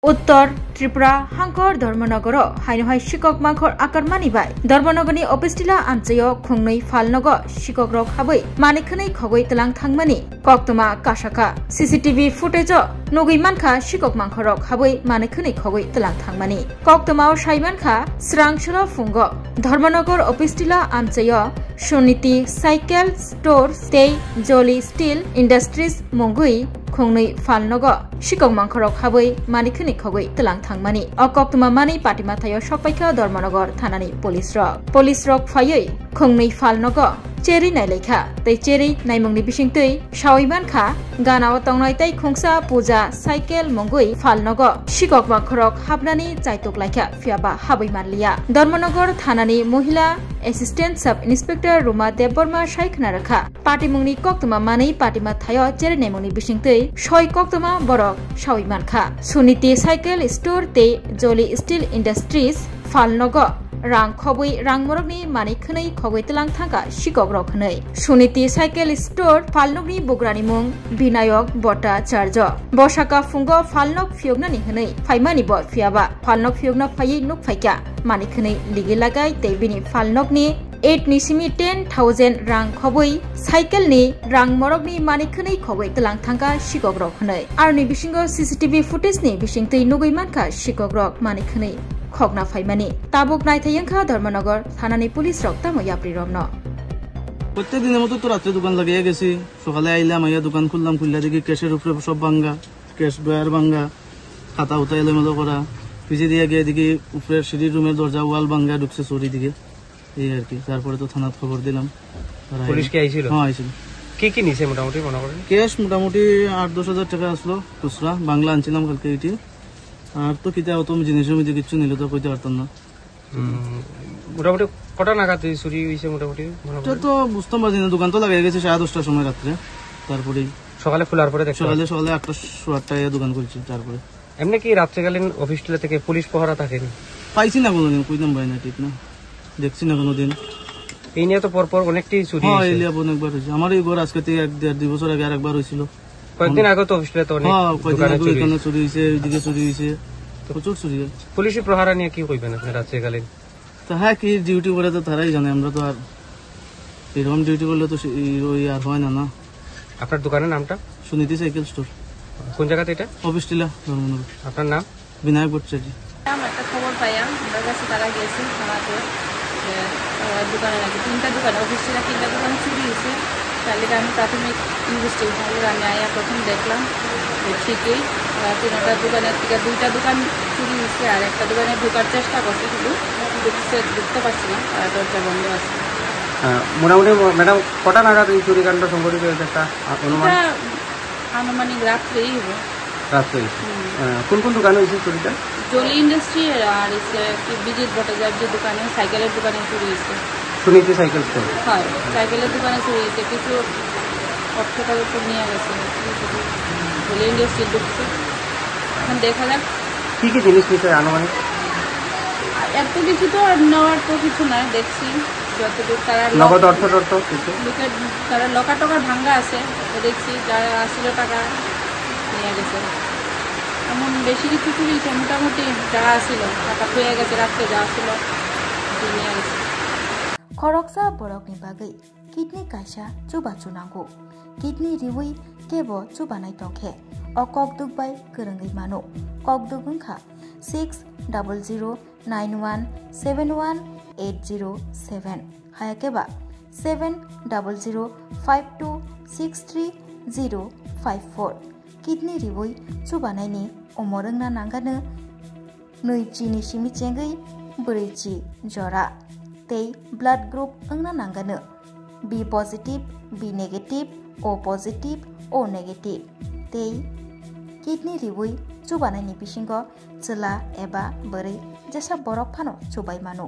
उत्तर त्रिपुरा हांकर धर्मनगर हाइनहाय शिকক मांखर आकारमानि बाय धर्मनगरनि अफिसटिला आमचयो खुंनै फालनग शिকক रक हाबै मानिखनै खगै तलां थांमानि कक्तमा कासाका सीसीटीवी फुटेज नगै मानखा शिকক मांखरक हाबै मानिखनै खगै तलां थांमानि कक्तमाव साइमानखा स्रांसलो फुंग धर्मनगर अफिसटिला आमचयो सुनीति साइकेल स्टोर स्टे जली स्टील इंडस्ट्रीज मंगुई खुंनै फालनग शिকক मांखरक हाबै मानिखनै खगै तलां थांमानि अकक्तमा मानै पाटिमा थायो सपाइखा धर्मनगर थानानि पुलिस रक फायै खुंनै फालनग चेरी नायलेखा तै चेरी नायमंनि बिसिंतै सावैमानखा गानाव तंनाय तै खुंसा पूजा साइकेल मंगुई फालनग शिকক मांखरक हाबनानि चाइतक लायखा फियाबा हाबै मानलिया धर्मनगर थानानि महिला assistant sub inspector Ruma Debbarma साइखना रखा पाटिमुंनि कक्तमा मानै पाटिमा थायो चेरी नायमंनि बिसिंतै सय कक्तमा बरक सावैमानखा सुनीति साइकेल स्टोर ते जली स्टील इंडस्ट्रीज फालनग रां खबै रां मरकनि मानिखनै खगै तलां थांगा शिকক रखनै सुनीति साइकेल स्टोर फालनगनि बुग्रानि मुं विनायक भट्टाचार्य बसाका फुंग फालनग फियगनानि हनै फाइमानि ब फियाबा फालनग फियगना फायै नुक फाइका मानिखनै लिगे लागाय तै बिनि फालनगनि 8 निसिमी 10,000 रां खबै साइकेलनि रां मरकनि मानिखनै खगै तलां थांगा शिকক रखनै आरनि बिसिंग सीसीटीवी फुटेजनि बिसिंतै नुगै मानखा शिকক रक मानिखनै खगना फाइमानि ताबुक नायथायंखा धर्मनगर थानानि पुलिस रक तामो याप्रि रमन প্রত্যেক দিনের মতো তো রাতে দোকান লাগিয়ে গেছি সকালে আইলাম আইয়া দোকান খুললাম খুললা দেখি ক্যাশের উপরে সব ভাঙ্গা ক্যাশ ড্রয়ার ভাঙ্গা খাতা উতা এলোমেলো করা পিছে দিয়ে গিয়ে দেখি উপরে সিঁড়ির রুমের দরজা ওয়াল ভাঙ্গা ঢুকছে চুরি দিকে এই আর কি তারপরে তো থানাত খবর দিলাম পুলিশ কি আইছিল হ্যাঁ আইছিল কি নিছে মোটামুটি মনে করেন ক্যাশ মোটামুটি 8-10 হাজার টাকা আসলো খুচরা বাংলা আনছিলাম কালকে এটি আর তো কিতা অত জিনিসের মধ্যে কিছু নিলে তো কইতে পারতাম না মোটামুটি কটা নাগাদ চুরি হইছে মোটামুটি এটা তো বুঝতাম পারছি না দোকান তো লাগিয়ে গেছে 10:30টার সময় রাত্রে তারপরে সকালে খোলার পরে দেখলাম সকালে 8:08টায় দোকান খুলছি তারপরে এমনি কি রাত্রিকালীন অফিসটিলা থেকে পুলিশ পহরা থাকেনি পাইছি না কোনোদিন কইতাম ভাই না ঠিক না দেখছি না কোনোদিন এই নিয়ে তো পরপর অনেকটি চুরি হ্যাঁ এলিয়া অনেকবার হয়েছে আমার এই ঘর আজকে থেকে 1.5-2 বছর আগে আরেকবার হয়েছিল কয়েকদিন আগে তো অফিসটিলা তো অনেক দোকানে চুরি হয়েছে এইদিকে চুরি হয়েছে প্রচুর চুরি হয় পুলিশি প্রহারা নিয়ে কি কইবেন আপনি রাত্রিকালীন তা হ্যাঁ কি ডিউটি করে তো তারাই জানে আমরা তো আর এরকম ডিউটি করলে তো ওই আর হয় না না আপনার দোকানের নামটা সুনীতি সাইকেল স্টোর কোন জায়গাতে এটা অফিসটিলা ধর্মনগর আপনার নাম বিনায়ক ভট্টাচার্য একটা খবর পাইলাম আমার কাছে তারা গেছে থানাতে দোকানে নাকি 3টা দোকানে অফিসটিলা 3টা দোকানে চুরি হয়েছে তাহলে আমি প্রাথমিক ইনভেস্টিগেশন আমি আয়া প্রথম দেখলাম ঠিকই 3টা দোকানের থেকে 2টা দোকান চুরি হয়েছে আর একটা দোকানে ঢোকার চেষ্টা করছে শুধু ঢুকতে পারছি না আর দরজা বন্ধ আছে মোটামুটি ম্যাডাম কটা নাগাদ এই চুরিকাণ্ড সংঘটিত হয়েছে একটা আনুমানিক রাত্রেই হবে রাত্রে কোন কোন দোকানে হয়েছে চুরিটা জলি ইন্ডাস্ট্রি আর বিজিত ভট্টাচার্য দোকানে সাইকেলের দোকানে চুরি হয়েছে সুনীতি সাইকেল স্টোর হয় সাইকেলের দোকানে চুরি হয়েছে কিছু অর্থ কাগজ নিয়ে গেছে জলি ইন্ডাস্ট্রি ঢুকছে এখন দেখা যাক কি কি জিনিস নিচ্ছে আনুমানিক এত কিছু তো নেওয়ার তো কিছু না দেখছি যতটুকু তারা নগদ অর্থ তারা লকা টকা ভাঙ্গা আছে দেখছি যারা আসছিল টাকা নিয়ে গেছে এমন বেশি কিছু চুরি হয়েছে মোটামুটি যা আসছিল টাকা পেয়ে গেছে রাত্রে যা আসছিল নিয়ে গেছে खरकसा बरकनि बागै किडनी कायसा चुबा चुनांगौ किडनी रिवै केबो चुबानाय तंखे अ ककदुगबाय गोरोङै मानो ककदुगुंखा 600091718007 हायाकेबा 7005263054 किडनी रिवै चुबानायनि अमरंना नांगानो नैजिनि सिमिचेंगै ब्रैजि जरा तै ब्लाड ग्रुप अंगना नांगानो B positive B negative O positive O negative तै किडनी रिवै चुबानायनि बिसिंग चला एबा बोरै जेसा बरक फानो चुबाय मानो